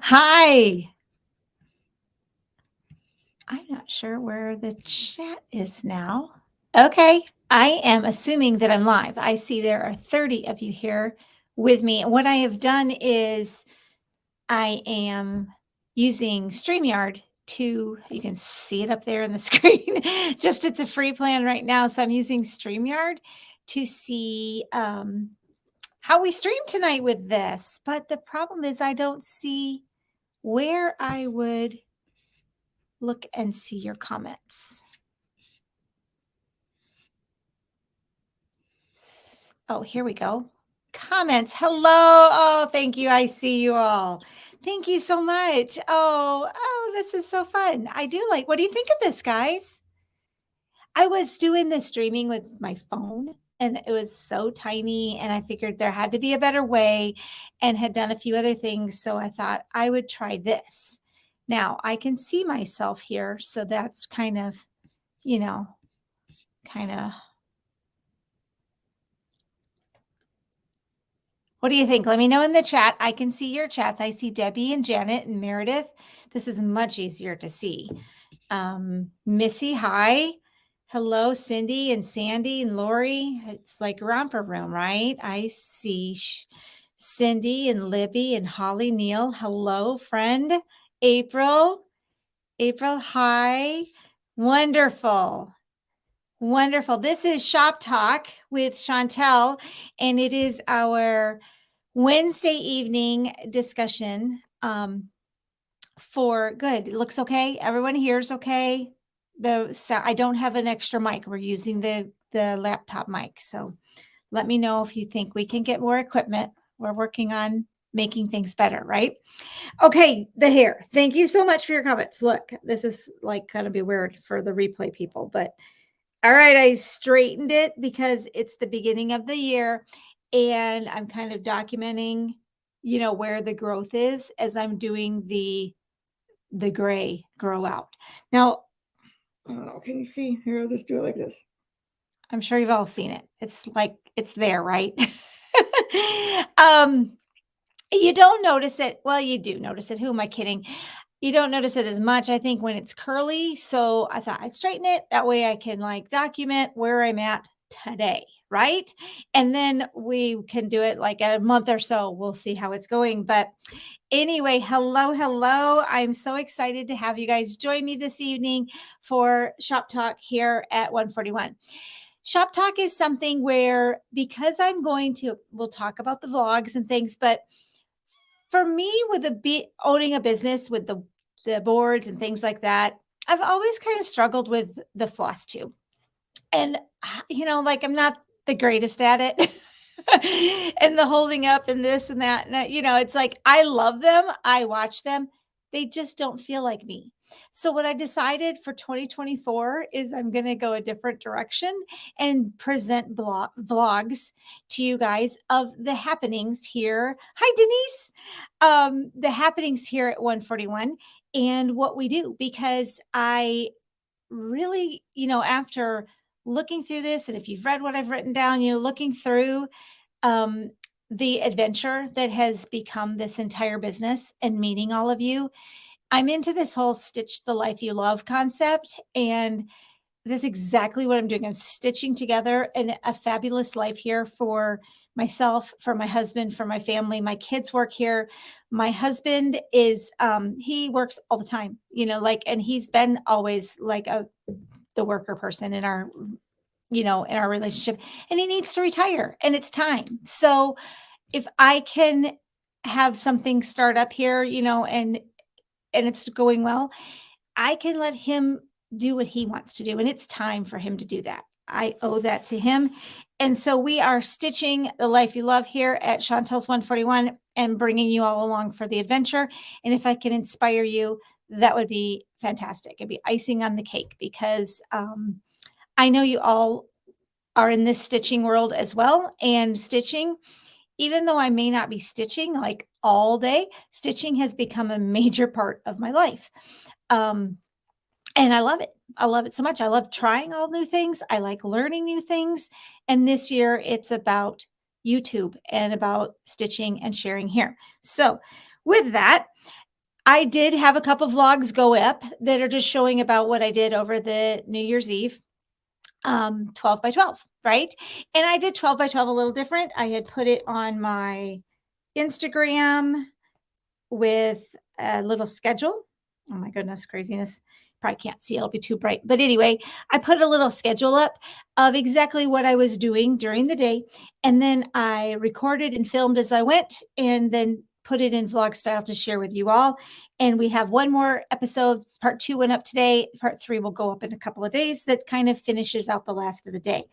Hi. I'm not sure where the chat is now. Okay. I am assuming that I'm live. I see there are 30 of you here with me. And what I have done is I am using StreamYard to, you can see it up there in the screen. Just it's a free plan right now. So I'm using StreamYard to see how we stream tonight with this. But the problem is I don't see where I would look and see your comments. Oh, here we go. Comments. Hello. Oh, thank you. I see you all. Thank you so much. This is so fun. I do like, what do you think of this, guys? I was doing the streaming with my phone and it was so tiny, and I figured there had to be a better way and had done a few other things. So I thought I would try this. Now I can see myself here. So that's kind of, you know, kind of. What do you think? Let me know in the chat. I can see your chats. I see Debbie and Janet and Meredith. This is much easier to see. Missy, hi. Hello, Cindy and Sandy and Lori. It's like romper room, right? I see Cindy and Libby and Holly Neal. Hello, friend. April. April, hi. Wonderful. Wonderful. This is Shop Talk with Chantelle, and it is our Wednesday evening discussion for good. It looks okay. Everyone here's okay. I don't have an extra mic. We're using the laptop mic. So let me know if you think we can get more equipment. We're working on making things better, right? Okay, the hair. Thank you so much for your comments. Look, this is like going to be weird for the replay people, but all right, I straightened it because it's the beginning of the year and I'm kind of documenting, where the growth is as I'm doing the gray grow out. Now, I don't know, can you see? Here, I'll just do it like this. I'm sure you've all seen it. It's like it's there, right? You don't notice it. Well, you do notice it. Who am I kidding? You don't notice it as much, I think, when it's curly. So I thought I'd straighten it. That way I can like document where I'm at today, right? And then we can do it like at a month or so. We'll see how it's going. But anyway, hello, hello. I'm so excited to have you guys join me this evening for Shop Talk here at 141. Shop Talk is something where, because we'll talk about the vlogs and things, but for me, with owning a business with the boards and things like that, I've always kind of struggled with the Flosstube. And, like I'm not the greatest at it. And the holding up and this and that. And, it's like I love them. I watch them. They just don't feel like me. So what I decided for 2024 is I'm going to go a different direction and present vlogs to you guys of the happenings here. Hi, Denise. The happenings here at 141 and what we do, because I really, after looking through this, and if you've read what I've written down, looking through the adventure that has become this entire business and meeting all of you, I'm into this whole stitch the life you love concept. And that's exactly what I'm doing. I'm stitching together a fabulous life here for myself, for my husband, for my family. My kids work here. My husband is, he works all the time, and he's been always like the worker person in our, in our relationship, and he needs to retire and it's time. So if I can have something start up here, and it's going well, I can let him do what he wants to do. And it's time for him to do that. I owe that to him. And so we are stitching the life you love here at Chantelles 141 and bringing you all along for the adventure. And if I can inspire you, that would be fantastic. It'd be icing on the cake, because I know you all are in this stitching world as well. And stitching, even though I may not be stitching like all day, stitching has become a major part of my life. And I love it. I love it so much. I love trying all new things. I like learning new things. And this year it's about YouTube and about stitching and sharing here. So with that, I did have a couple vlogs go up that are just showing about what I did over the New Year's Eve, 12 by 12, right? And I did 12 by 12 a little different. I had put it on my Instagram with a little schedule. Oh my goodness, craziness. Probably can't see, it'll be too bright. But anyway, I put a little schedule up of exactly what I was doing during the day. And then I recorded and filmed as I went and then put it in vlog style to share with you all. And we have one more episode. Part 2 went up today. Part 3 will go up in a couple of days. That kind of finishes out the last of the day.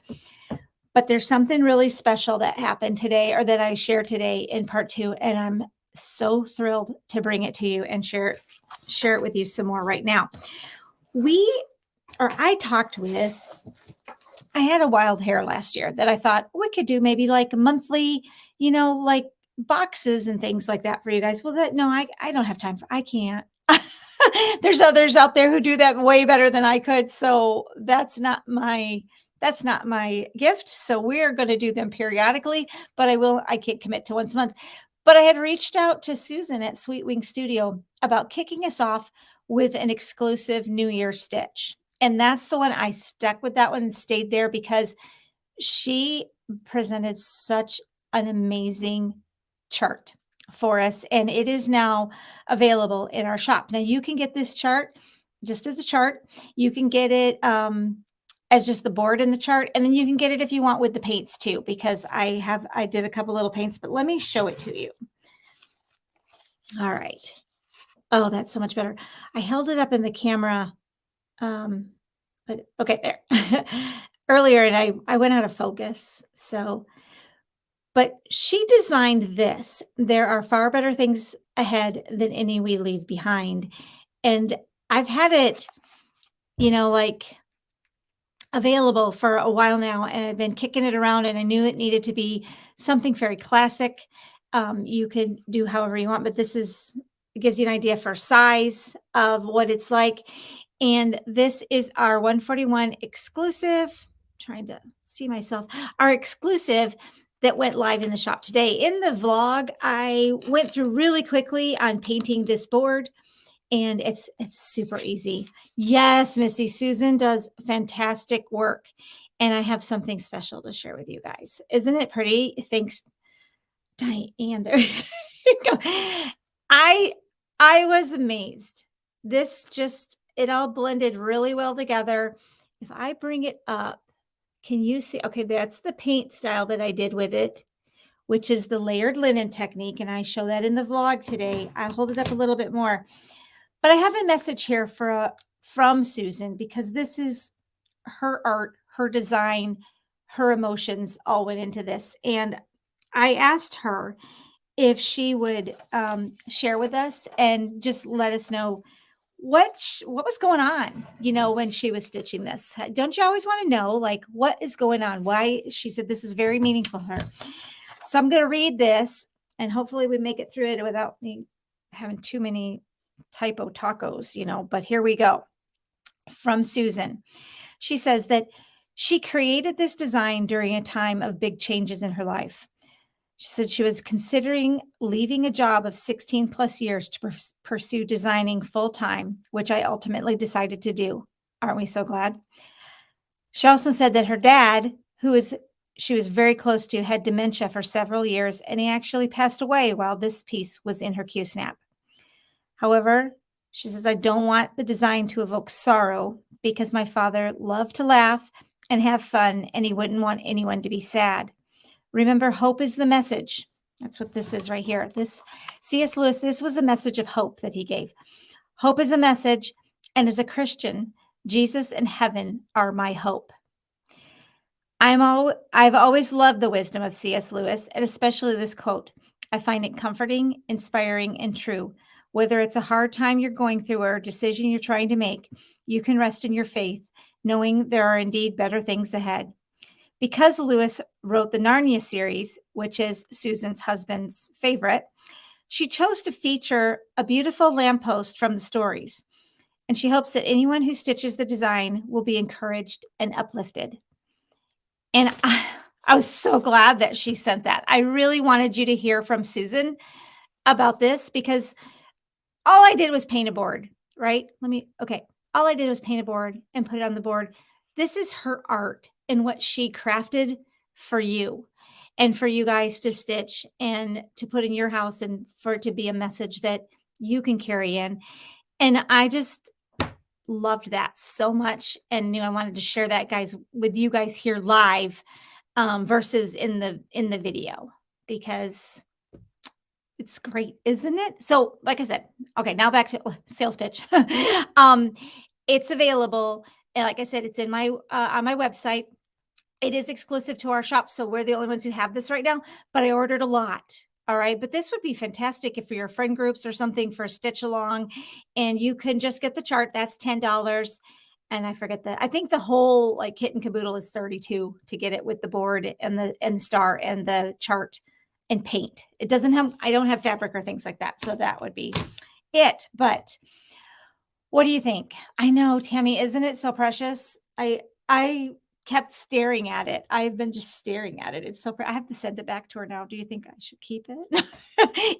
But there's something really special that happened today or that I shared today in part 2. And I'm so thrilled to bring it to you and share it with you some more right now. I talked with, I had a wild hair last year that I thought we could do maybe like monthly, like boxes and things like that for you guys. Well, no, I don't have time I can't. There's others out there who do that way better than I could. So that's not my gift. So we're going to do them periodically, but I can't commit to once a month. But I had reached out to Susan at Sweet Wing Studio about kicking us off with an exclusive New Year stitch. And that's the one I stuck with, that one and stayed there because she presented such an amazing chart for us. And it is now available in our shop. Now you can get this chart just as a chart. You can get it as just the board in the chart. And then you can get it if you want with the paints too, because I did a couple little paints, but let me show it to you. All right. Oh, that's so much better. I held it up in the camera. Okay, there. Earlier, and I went out of focus. So, but she designed this. There are far better things ahead than any we leave behind. And I've had it, like available for a while now, and I've been kicking it around, and I knew it needed to be something very classic. You could do however you want, but it gives you an idea for size of what it's like. And this is our 141 exclusive. Trying to see myself. Our exclusive that went live in the shop today. In the vlog, I went through really quickly on painting this board. And it's super easy. Yes, Missy, Susan does fantastic work. And I have something special to share with you guys. Isn't it pretty? Thanks, Diane. There you go. I was amazed. It all blended really well together. If I bring it up, can you see? Okay, that's the paint style that I did with it, which is the layered linen technique. And I show that in the vlog today. I'll hold it up a little bit more. But I have a message here from Susan because this is her art, her design, her emotions all went into this. And I asked her if she would share with us and just let us know what was going on, when she was stitching this. Don't you always want to know, like, what is going on? Why? She said this is very meaningful to her. So I'm going to read this, and hopefully we make it through it without me having too many typo tacos, but here we go. From Susan. She says that she created this design during a time of big changes in her life. She said she was considering leaving a job of 16 plus years to pursue designing full time, which I ultimately decided to do. Aren't we so glad? She also said that her dad, she was very close to, had dementia for several years, and he actually passed away while this piece was in her Q-snap. However, she says, I don't want the design to evoke sorrow because my father loved to laugh and have fun, and he wouldn't want anyone to be sad. Remember, hope is the message. That's what this is right here. This C.S. Lewis, this was a message of hope that he gave. Hope is a message, and as a Christian, Jesus and heaven are my hope. I've always loved the wisdom of C.S. Lewis, and especially this quote. I find it comforting, inspiring, and true. Whether it's a hard time you're going through or a decision you're trying to make, you can rest in your faith, knowing there are indeed better things ahead. Because Lewis wrote the Narnia series, which is Susan's husband's favorite, she chose to feature a beautiful lamppost from the stories. And she hopes that anyone who stitches the design will be encouraged and uplifted. And I was so glad that she sent that. I really wanted you to hear from Susan about this because all I did was paint a board, right? Okay. All I did was paint a board and put it on the board. This is her art and what she crafted for you and for you guys to stitch and to put in your house and for it to be a message that you can carry in. And I just loved that so much and knew I wanted to share that guys with you guys here live versus in the video because it's great, isn't it? So, like I said, okay, now back to sales pitch. um, it's available. And like I said, it's in my on my website. It is exclusive to our shop, so we're the only ones who have this right now. But I ordered a lot. All right, but this would be fantastic if for your friend groups or something for a stitch along, and you can just get the chart. That's $10. And I forget that. I think the whole like kit and caboodle is 32 to get it with the board and the star and the chart and paint. It doesn't have, I don't have fabric or things like that. So that would be it. But what do you think? I know, Tammy, isn't it so precious? I kept staring at it. I've been just staring at it. It's so I have to send it back to her now. Do you think I should keep it?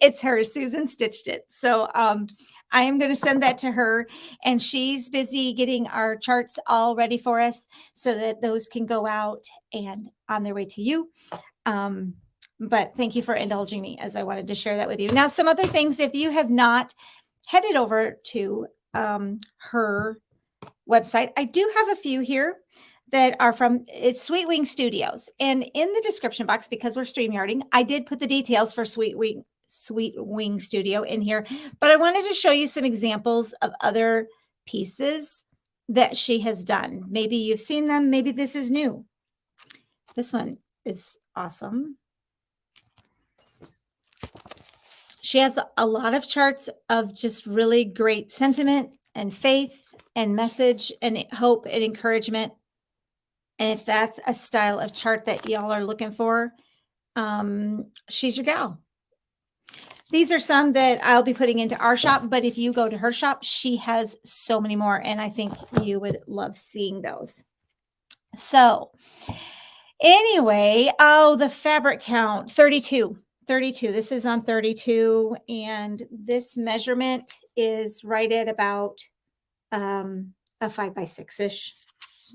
It's hers. Susan stitched it. So I am going to send that to her, and she's busy getting our charts all ready for us so that those can go out and on their way to you. But thank you for indulging me as I wanted to share that with you. Now, some other things, if you have not headed over to her website, I do have a few here that are from, it's Sweet Wing Studios. And in the description box, because we're StreamYarding, I did put the details for Sweet Wing Studio in here, but I wanted to show you some examples of other pieces that she has done. Maybe you've seen them. Maybe this is new. This one is awesome. She has a lot of charts of just really great sentiment and faith and message and hope and encouragement. And if that's a style of chart that y'all are looking for, she's your gal. These are some that I'll be putting into our shop, but if you go to her shop, she has so many more, and I think you would love seeing those. So anyway, the fabric count, 32. 32. This is on 32, and this measurement is right at about a 5x6-ish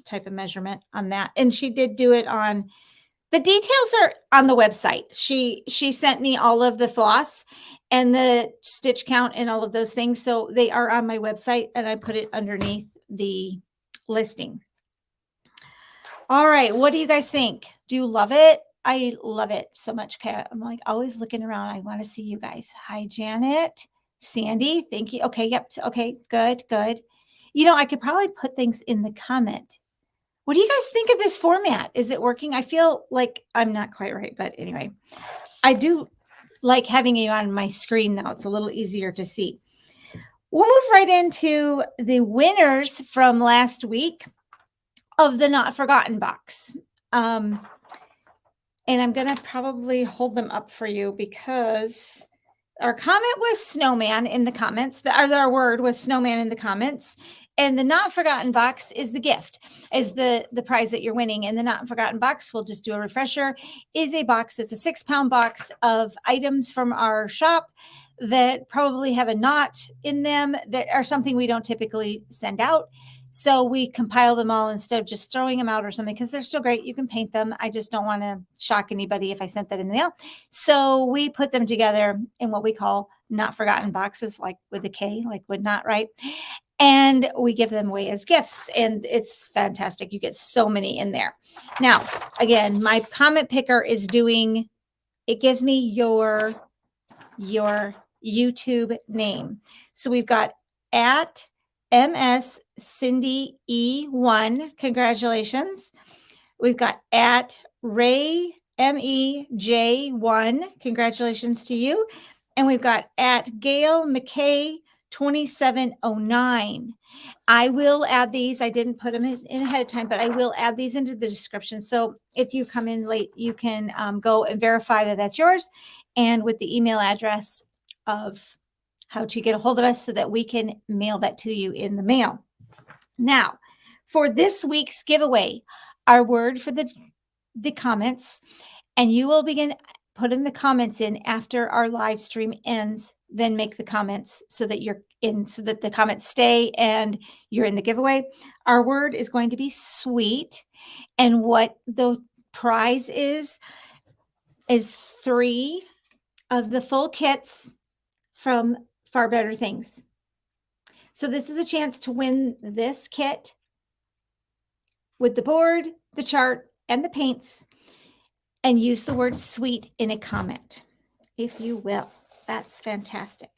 type of measurement on that. And she did do it on, the details are on the website. She sent me all of the floss and the stitch count and all of those things. So they are on my website, and I put it underneath the listing. All right. What do you guys think? Do you love it? I love it so much. Okay, I'm like always looking around. I want to see you guys. Hi, Janet, Sandy. Thank you. Okay. Yep. Okay. Good. Good. You know, I could probably put things in the comment. What do you guys think of this format? Is it working? I feel like I'm not quite right, but anyway, I do like having you on my screen now. It's a little easier to see. We'll move right into the winners from last week of the Not Forgotten box. And I'm going to probably hold them up for you because our comment was snowman in the comments. Our word was snowman in the comments. And the Not Forgotten box is the gift, is the prize that you're winning. And the Not Forgotten box, we'll just do a refresher, is a box. It's a 6-pound box of items from our shop that probably have a knot in them that are something we don't typically send out. So we compile them all instead of just throwing them out or something, because they're still great. You can paint them. I just don't want to shock anybody if I sent that in the mail. So we put them together in what we call Not Forgotten boxes, like with a K, like would not, right? And we give them away as gifts. And it's fantastic. You get so many in there. Now, again, my comment picker is doing, it gives me your YouTube name. So we've got at MS Cindy E1. Congratulations. We've got at Ray MEJ1. Congratulations to you. And we've got at Gail McKay 2709. I will add these. I didn't put them in ahead of time, but I will add these into the description. So if you come in late, you can go and verify that that's yours, and with the email address of how to get a hold of us so that we can mail that to you in the mail. Now, for this week's giveaway, our word for the comments, and you will begin put in the comments in after our live stream ends, then make the comments so that you're in, so that the comments stay and you're in the giveaway. Our word is going to be sweet. And what the prize is 3 of the full kits from Far Better Things. So this is a chance to win this kit with the board, the chart, and the paints, and use the word sweet in a comment, if you will. That's fantastic.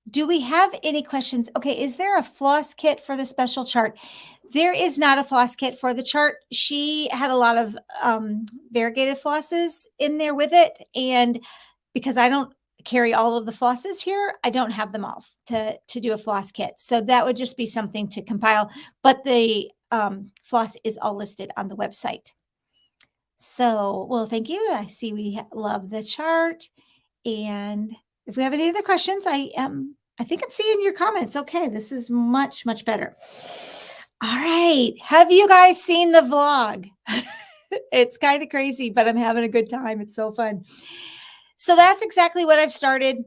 Do we have any questions? Okay, is there a floss kit for the special chart? There is not a floss kit for the chart. She had a lot of variegated flosses in there with it. And because I don't carry all of the flosses here, I don't have them all to do a floss kit. So that would just be something to compile. But the floss is all listed on the website. So, well, thank you. I see we love the chart. And if we have any other questions, I think I'm seeing your comments. Okay, this is much, much better. All right. Have you guys seen the vlog? It's kind of crazy, but I'm having a good time. It's so fun. So that's exactly what I've started.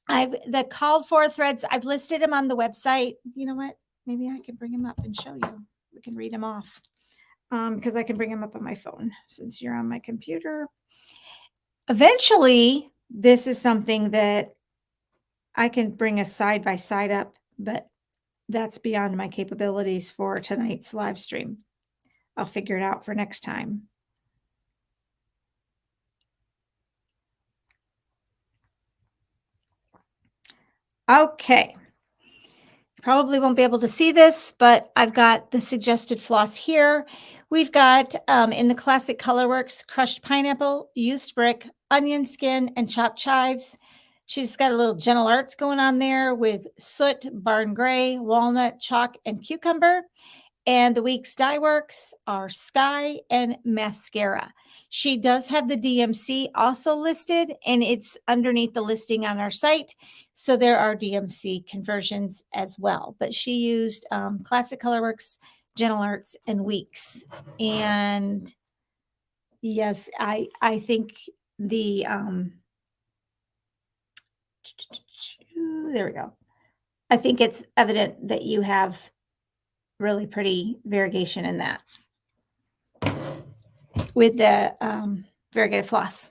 The called for threads, I've listed them on the website. You know what? Maybe I can bring them up and show you. We can read them off because I can bring them up on my phone since you're on my computer. Eventually, this is something that I can bring a side by side up, but that's beyond my capabilities for tonight's live stream. I'll figure it out for next time. Okay. Probably won't be able to see this, but I've got the suggested floss here. We've got in the classic Colorworks, crushed pineapple, used brick, onion skin, and chopped chives. She's got a little gentle arts going on there with soot, barn gray, walnut, chalk, and cucumber. And the week's dye works are sky and mascara. She does have the DMC also listed, and it's underneath the listing on our site. So there are DMC conversions as well. But she used Classic Colorworks, Gentle Arts, and Weeks. And yes, I think the there we go. I think it's evident that you have really pretty variegation in that with the variegated floss.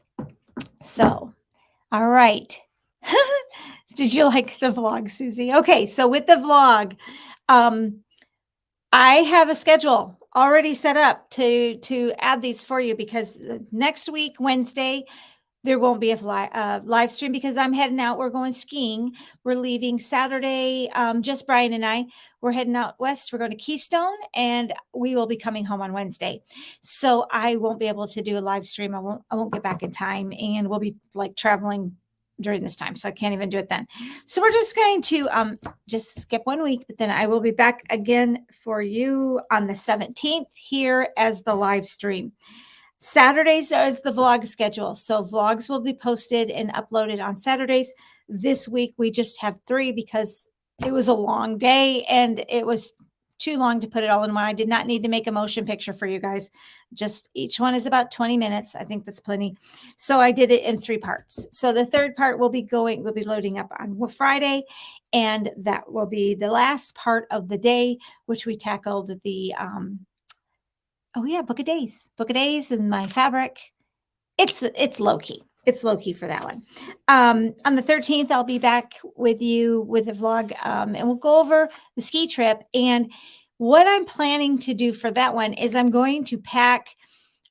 So, all right. Did you like the vlog, Susie? Okay, so with the vlog, I have a schedule already set up to add these for you because next week, Wednesday, there won't be a live stream because I'm heading out. We're going skiing. We're leaving Saturday. Just Brian and I. We're heading out west. We're going to Keystone, and we will be coming home on Wednesday. So I won't be able to do a live stream. I won't get back in time, and we'll be like traveling during this time, so I can't even do it then. So we're just going to just skip 1 week, but then I will be back again for you on the 17th here as the live stream. Saturdays is the vlog schedule. So vlogs will be posted and uploaded on Saturdays. This week, we just have 3 because it was a long day and it was too long to put it all in one. I did not need to make a motion picture for you guys. Just each one is about 20 minutes. I think that's plenty. So I did it in 3 parts. So the third part will be loading up on Friday. And that will be the last part of the day, which we tackled the, oh yeah, Book of Days and my fabric. It's low key. It's low key for that one. On the 13th, I'll be back with you with a vlog, and we'll go over the ski trip. And what I'm planning to do for that one is I'm going to pack.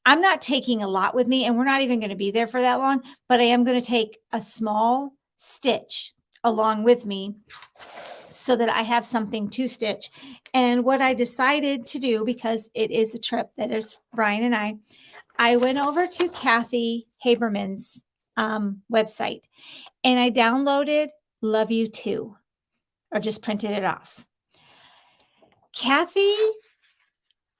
I'm not taking a lot with me, and we're not even going to be there for that long, but I am going to take a small stitch along with me so that I have something to stitch. And what I decided to do, because it is a trip that is Brian and I went over to Kathy Haberman's website and I downloaded Love You Too, or just printed it off. Kathy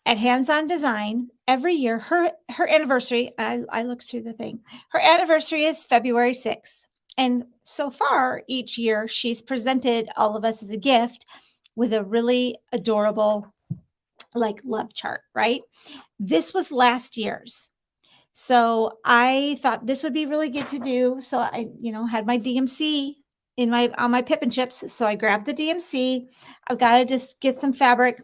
at Hands On Design, every year, her anniversary, I looked through the thing, her anniversary is February 6th. And so far, each year, she's presented all of us as a gift with a really adorable, like, love chart, right? This was last year's. So I thought this would be really good to do. So I, had my DMC in my on my Pippin chips. So I grabbed the DMC. I've got to just get some fabric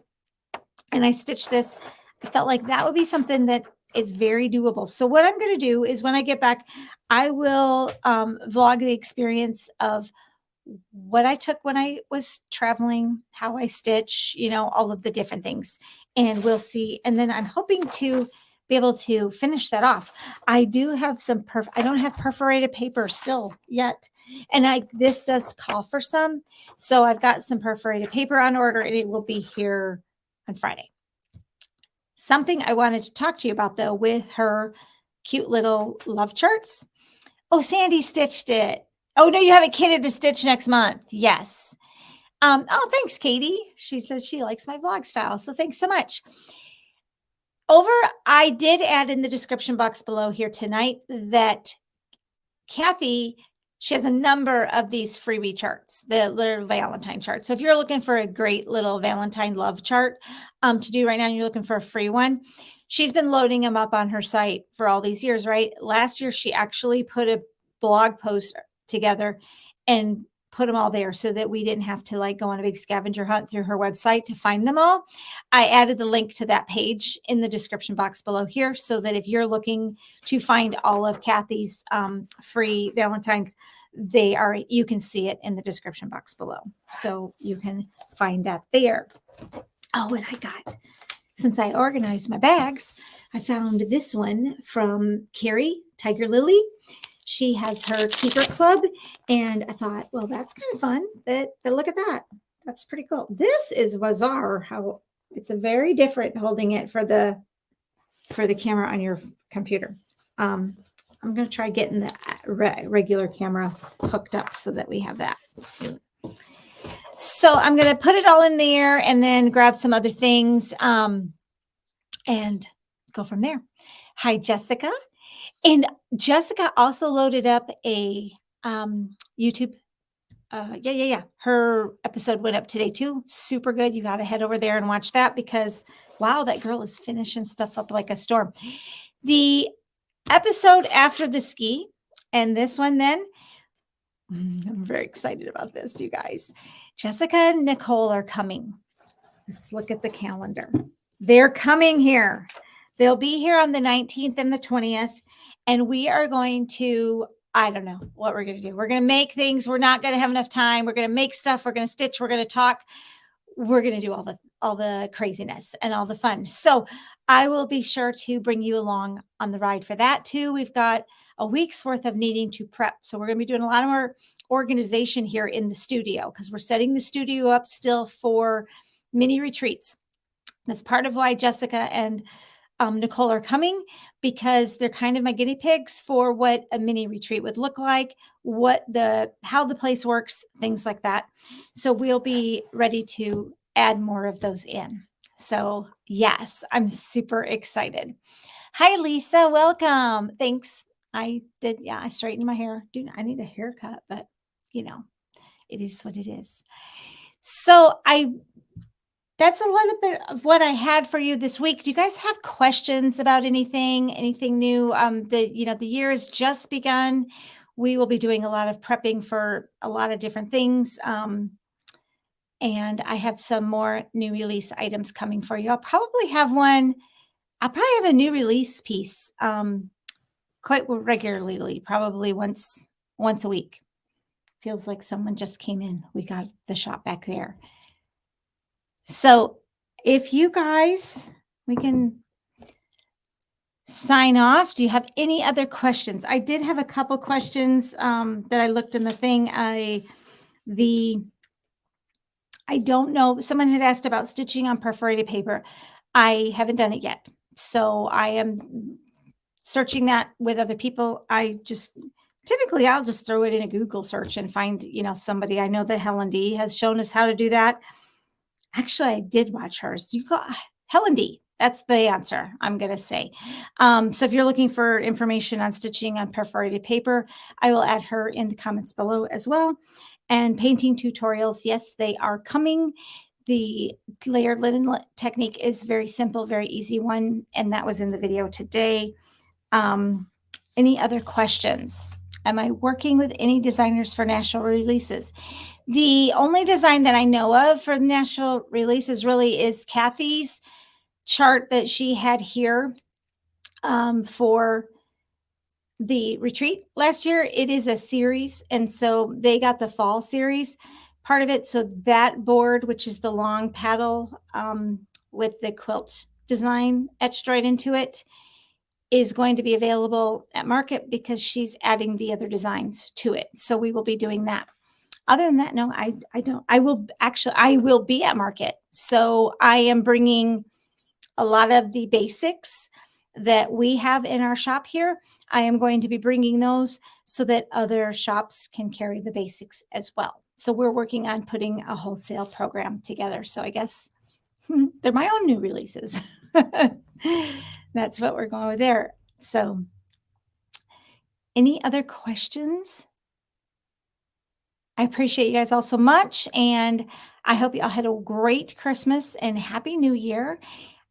and I stitched this. I felt like that would be something that is very doable. So what I'm going to do is when I get back, I will vlog the experience of what I took when I was traveling, how I stitch, all of the different things. And we'll see. And then I'm hoping to be able to finish that off. I do have some I don't have perforated paper still yet. And this does call for some. So I've got some perforated paper on order and it will be here on Friday. Something I wanted to talk to you about though with her cute little love charts. Oh, Sandy stitched it. Oh, no, you have it kitted to stitch next month. Yes. Oh, thanks, Katie. She says she likes my vlog style. So thanks so much. I did add in the description box below here tonight that Kathy, she has a number of these freebie charts, the little Valentine chart. So if you're looking for a great little Valentine love chart to do right now, and you're looking for a free one, she's been loading them up on her site for all these years, right? Last year, she actually put a blog post together and put them all there so that we didn't have to go on a big scavenger hunt through her website to find them all. I added the link to that page in the description box below here so that if you're looking to find all of Kathy's free Valentines, you can see it in the description box below. So you can find that there. Oh, and since I organized my bags, I found this one from Carrie Tiger Lily. She has her keeper club, and I thought, well, that's kind of fun. That look at that. That's pretty cool. This is bizarre. How it's a very different holding it for the camera on your computer. I'm going to try getting the regular camera hooked up so that we have that soon. So I'm going to put it all in there and then grab some other things and go from there. Hi, Jessica. And Jessica also loaded up a YouTube. Her episode went up today too. Super good. You got to head over there and watch that because, wow, that girl is finishing stuff up like a storm. The episode after the ski and this one then, I'm very excited about this, you guys. Jessica and Nicole are coming. Let's look at the calendar. They're coming here. They'll be here on the 19th and the 20th. And we are going to, I don't know what we're going to do. We're going to make things. We're not going to have enough time. We're going to make stuff. We're going to stitch. We're going to talk. We're going to do all the craziness and all the fun. So I will be sure to bring you along on the ride for that too. We've got a week's worth of needing to prep. So we're going to be doing a lot more organization here in the studio because we're setting the studio up still for mini retreats. That's part of why Jessica and Nicole are coming, because they're kind of my guinea pigs for what a mini retreat would look like, how the place works, things like that. So we'll be ready to add more of those in. So yes, I'm super excited. Hi, Lisa. Welcome. Thanks. I straightened my hair. Dude, I need a haircut, but it is what it is. So that's a little bit of what I had for you this week. Do you guys have questions about anything new? The year has just begun. We will be doing a lot of prepping for a lot of different things. And I have some more new release items coming for you. I'll probably have a new release piece quite regularly, probably once a week. Feels like someone just came in. We got the shop back there. So if you guys, we can sign off. Do you have any other questions? I did have a couple questions that I looked in the thing. I don't know. Someone had asked about stitching on perforated paper. I haven't done it yet. So I am searching that with other people. Typically I'll just throw it in a Google search and find, somebody. I know that Helen D has shown us how to do that. Actually, I did watch hers. You got Helen D. That's the answer, I'm going to say. So if you're looking for information on stitching on perforated paper, I will add her in the comments below as well. And painting tutorials, yes, they are coming. The layered linen technique is very simple, very easy one. And that was in the video today. Any other questions? Am I working with any designers for national releases? The only design that I know of for national releases really is Kathy's chart that she had here for the retreat last year. It is a series, and so they got the fall series part of it. So that board, which is the long paddle with the quilt design etched right into it, is going to be available at market because she's adding the other designs to it. So we will be doing that. Other than that, no, I don't. I will be at market. So I am bringing a lot of the basics that we have in our shop here. I am going to be bringing those so that other shops can carry the basics as well. So we're working on putting a wholesale program together. So I guess they're my own new releases. That's what we're going with there. So any other questions? I appreciate you guys all so much. And I hope you all had a great Christmas and Happy New Year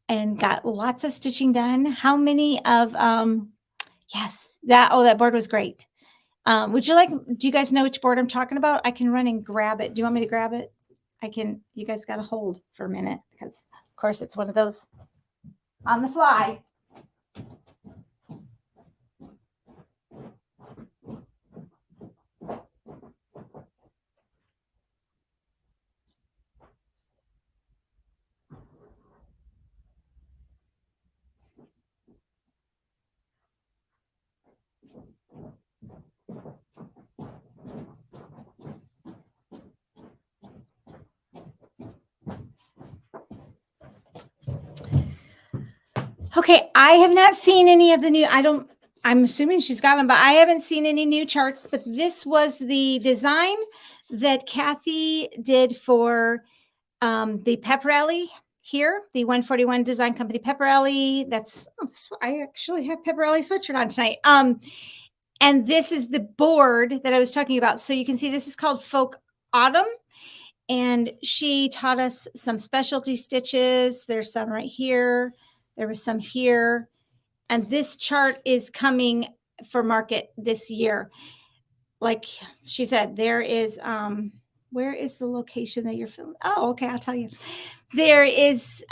and got lots of stitching done. How many of, yes, that board was great. Do you guys know which board I'm talking about? I can run and grab it. Do you want me to grab it? You guys got to hold for a minute because of course it's one of those on the fly. Okay, I have not seen any of the new, I'm assuming she's got them, but I haven't seen any new charts. But this was the design that Kathy did for the pep rally here, the 141 Design Company pep rally. I actually have pep rally sweatshirt on tonight. And this is the board that I was talking about. So you can see this is called Folk Autumn. And she taught us some specialty stitches. There's some right here. There was some here. And this chart is coming for market this year. Like she said, there is, where is the location that you're filming? Oh, okay, I'll tell you. There is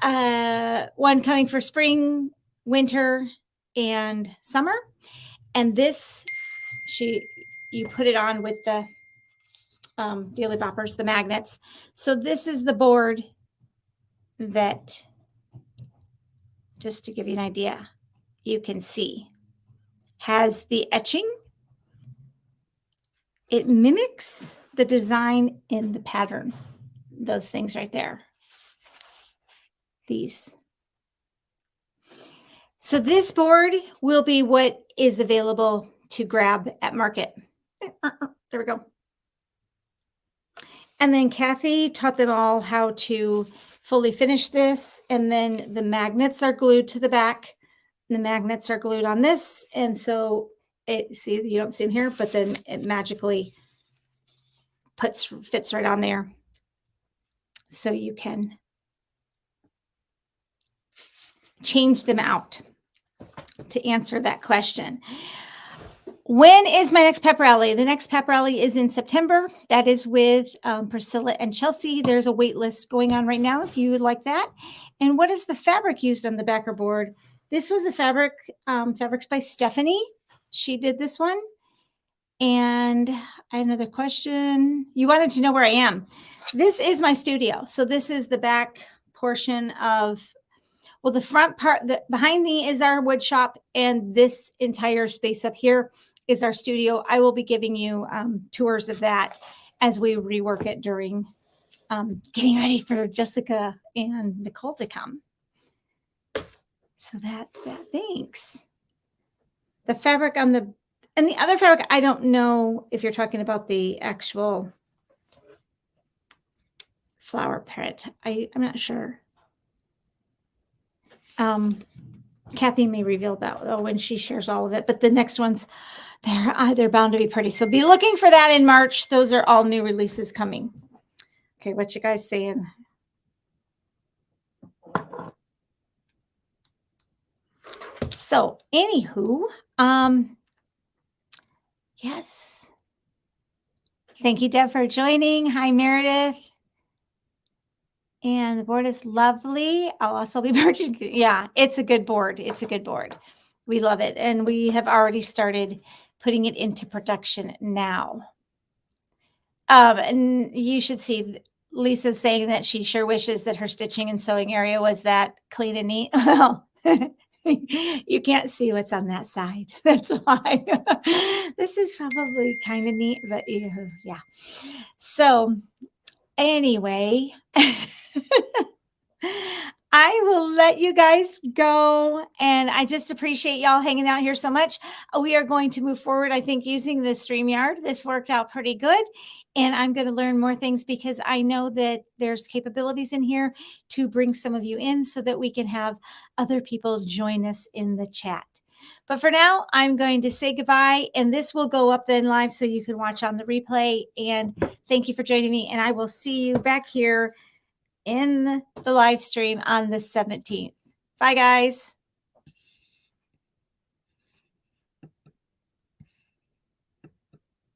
one coming for spring, winter, and summer. And this, you put it on with the Daily Boppers, the magnets. So this is the board that, just to give you an idea, you can see has the etching. It mimics the design in the pattern. Those things right there. These. So this board will be what is available to grab at market. There we go. And then Kathy taught them all how to fully finish this. And then the magnets are glued to the back. The magnets are glued on this. And so see, you don't see them here, but then it magically fits right on there. So you can change them out to answer that question. When is my next pep rally? The next pep rally is in September. That is with Priscilla and Chelsea. There's a wait list going on right now if you would like that. And what is the fabric used on the backer board? This was a fabric, Fabrics by Stephanie. She did this one. And I had another question. You wanted to know where I am. This is my studio. So this is the back portion of, well, the front part, behind me is our wood shop, and this entire space up here is our studio. I will be giving you tours of that as we rework it during getting ready for Jessica and Nicole to come. So that's that. Thanks. The fabric on the, and the other fabric, I don't know if you're talking about the actual flower print. I'm not sure. Kathy may reveal that though when she shares all of it, but the next ones, they're bound to be pretty. So be looking for that in March. Those are all new releases coming. Okay, what you guys saying? So, anywho, yes. Thank you, Deb, for joining. Hi, Meredith. And the board is lovely. I'll also be purchasing. Yeah, it's a good board. It's a good board. We love it. And we have already started putting it into production now. And you should see Lisa saying that she sure wishes that her stitching and sewing area was that clean and neat. Well, you can't see what's on that side. That's why. This is probably kind of neat, but yeah. So anyway, I will let you guys go. And I just appreciate y'all hanging out here so much. We are going to move forward, I think, using the StreamYard. This worked out pretty good. And I'm going to learn more things because I know that there's capabilities in here to bring some of you in so that we can have other people join us in the chat. But for now, I'm going to say goodbye. And this will go up then live so you can watch on the replay. And thank you for joining me. And I will see you back here in the live stream on the 17th. Bye, guys.